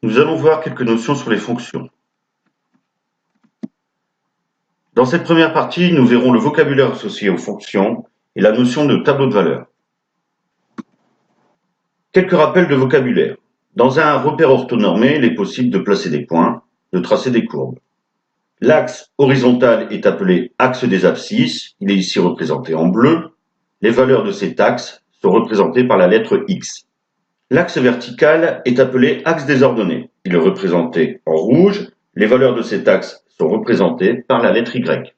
Nous allons voir quelques notions sur les fonctions. Dans cette première partie, nous verrons le vocabulaire associé aux fonctions et la notion de tableau de valeur. Quelques rappels de vocabulaire. Dans un repère orthonormé, il est possible de placer des points, de tracer des courbes. L'axe horizontal est appelé axe des abscisses, il est ici représenté en bleu. Les valeurs de cet axe sont représentées par la lettre X. L'axe vertical est appelé axe des ordonnées, il est représenté en rouge. Les valeurs de cet axe sont représentées par la lettre Y.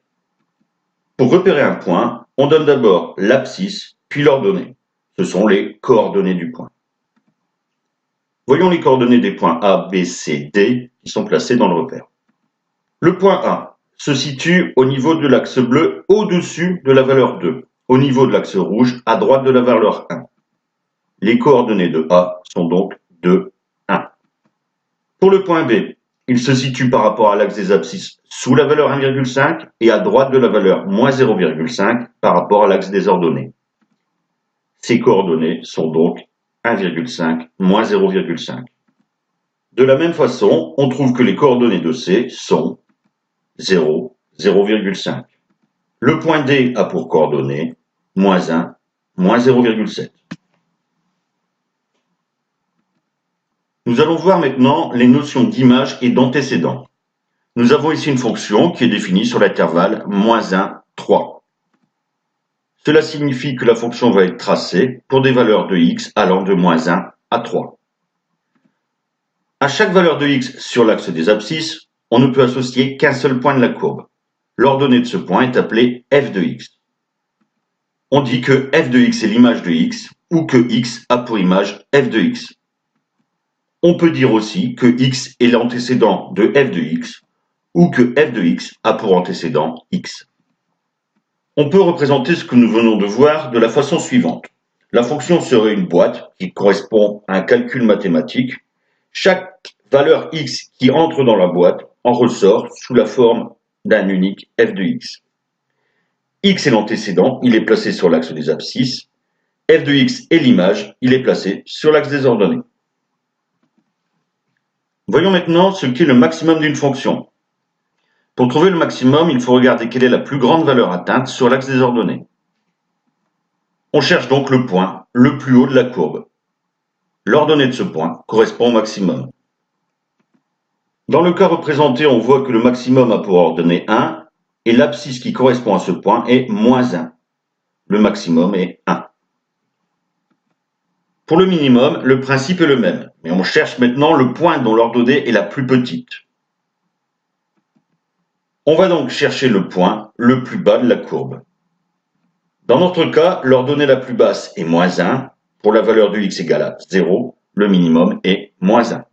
Pour repérer un point, on donne d'abord l'abscisse, puis l'ordonnée. Ce sont les coordonnées du point. Voyons les coordonnées des points A, B, C, D qui sont placés dans le repère. Le point A se situe au niveau de l'axe bleu au-dessus de la valeur 2, au niveau de l'axe rouge à droite de la valeur 1. Les coordonnées de A sont donc 2, 1. Pour le point B, il se situe par rapport à l'axe des abscisses sous la valeur 1,5 et à droite de la valeur moins 0,5 par rapport à l'axe des ordonnées. Ces coordonnées sont donc 1,5 moins 0,5. De la même façon, on trouve que les coordonnées de C sont 0, 0,5. Le point D a pour coordonnées moins 1, moins 0,7. Nous allons voir maintenant les notions d'image et d'antécédent. Nous avons ici une fonction qui est définie sur l'intervalle moins 1, 3. Cela signifie que la fonction va être tracée pour des valeurs de x allant de moins 1 à 3. À chaque valeur de x sur l'axe des abscisses, on ne peut associer qu'un seul point de la courbe. L'ordonnée de ce point est appelée f de x. On dit que f de x est l'image de x ou que x a pour image f de x. On peut dire aussi que x est l'antécédent de f de x ou que f de x a pour antécédent x. On peut représenter ce que nous venons de voir de la façon suivante. La fonction serait une boîte qui correspond à un calcul mathématique. Chaque valeur x qui entre dans la boîte en ressort sous la forme d'un unique f de x. X est l'antécédent, il est placé sur l'axe des abscisses. F de x est l'image, il est placé sur l'axe des ordonnées. Voyons maintenant ce qu'est le maximum d'une fonction. Pour trouver le maximum, il faut regarder quelle est la plus grande valeur atteinte sur l'axe des ordonnées. On cherche donc le point le plus haut de la courbe. L'ordonnée de ce point correspond au maximum. Dans le cas représenté, on voit que le maximum a pour ordonnée 1 et l'abscisse qui correspond à ce point est moins 1. Le maximum est 1. Pour le minimum, le principe est le même, mais on cherche maintenant le point dont l'ordonnée est la plus petite. On va donc chercher le point le plus bas de la courbe. Dans notre cas, l'ordonnée la plus basse est moins 1. Pour la valeur de x égale à 0, le minimum est moins 1.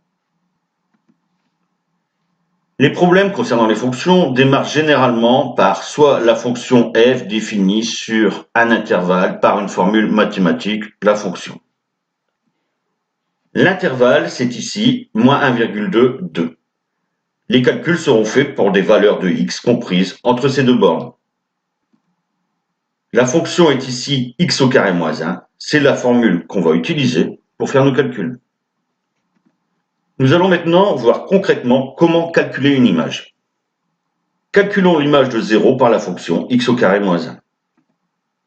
Les problèmes concernant les fonctions démarrent généralement par soit la fonction f définie sur un intervalle par une formule mathématique, la fonction. L'intervalle, c'est ici moins 1,2, 2. Les calculs seront faits pour des valeurs de x comprises entre ces deux bornes. La fonction est ici x au carré moins 1. C'est la formule qu'on va utiliser pour faire nos calculs. Nous allons maintenant voir concrètement comment calculer une image. Calculons l'image de 0 par la fonction x au carré moins 1.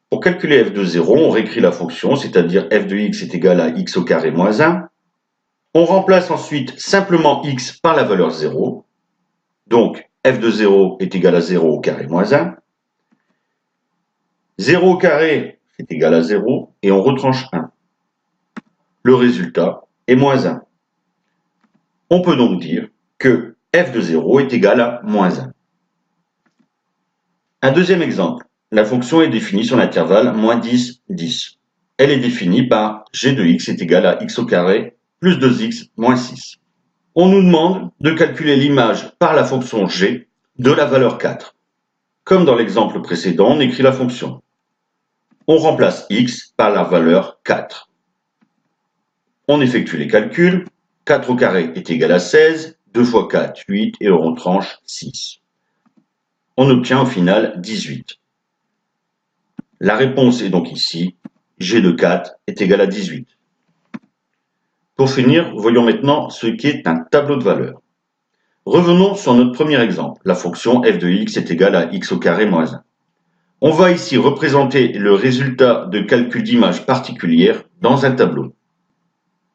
Pour calculer f de 0, on réécrit la fonction, c'est-à-dire f de x est égal à x au carré moins 1. On remplace ensuite simplement x par la valeur 0. Donc, f de 0 est égal à 0 au carré moins 1. 0 au carré est égal à 0 et on retranche 1. Le résultat est moins 1. On peut donc dire que f de 0 est égal à moins 1. Un deuxième exemple. La fonction est définie sur l'intervalle moins 10, 10. Elle est définie par g de x est égal à x au carré plus 2x moins 6. On nous demande de calculer l'image par la fonction g de la valeur 4. Comme dans l'exemple précédent, on écrit la fonction. On remplace x par la valeur 4. On effectue les calculs. 4 au carré est égal à 16, 2 fois 4, 8 et on retranche 6. On obtient au final 18. La réponse est donc ici, g de 4 est égal à 18. Pour finir, voyons maintenant ce qu'est un tableau de valeurs. Revenons sur notre premier exemple. La fonction f de x est égale à x au carré moins 1. On va ici représenter le résultat de calcul d'images particulières dans un tableau.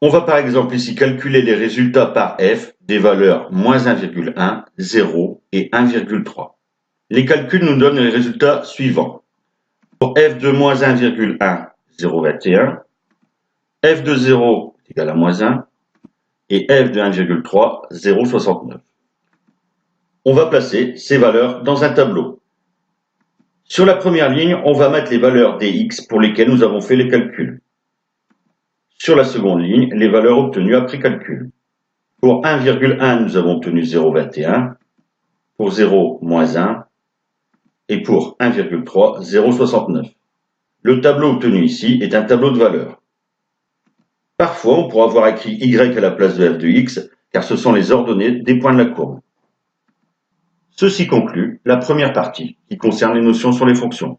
On va par exemple ici calculer les résultats par f des valeurs moins 1,1, 0 et 1,3. Les calculs nous donnent les résultats suivants. Pour f de moins 1,1, 0,21, f de 0 est égal à moins 1 et f de 1,3, 0,69. On va placer ces valeurs dans un tableau. Sur la première ligne, on va mettre les valeurs des x pour lesquelles nous avons fait les calculs. Sur la seconde ligne, les valeurs obtenues après calcul. Pour 1,1, nous avons obtenu 0,21. Pour 0, moins 1. Et pour 1,3, 0,69. Le tableau obtenu ici est un tableau de valeurs. Parfois, on pourra avoir écrit y à la place de f de x, car ce sont les ordonnées des points de la courbe. Ceci conclut la première partie, qui concerne les notions sur les fonctions.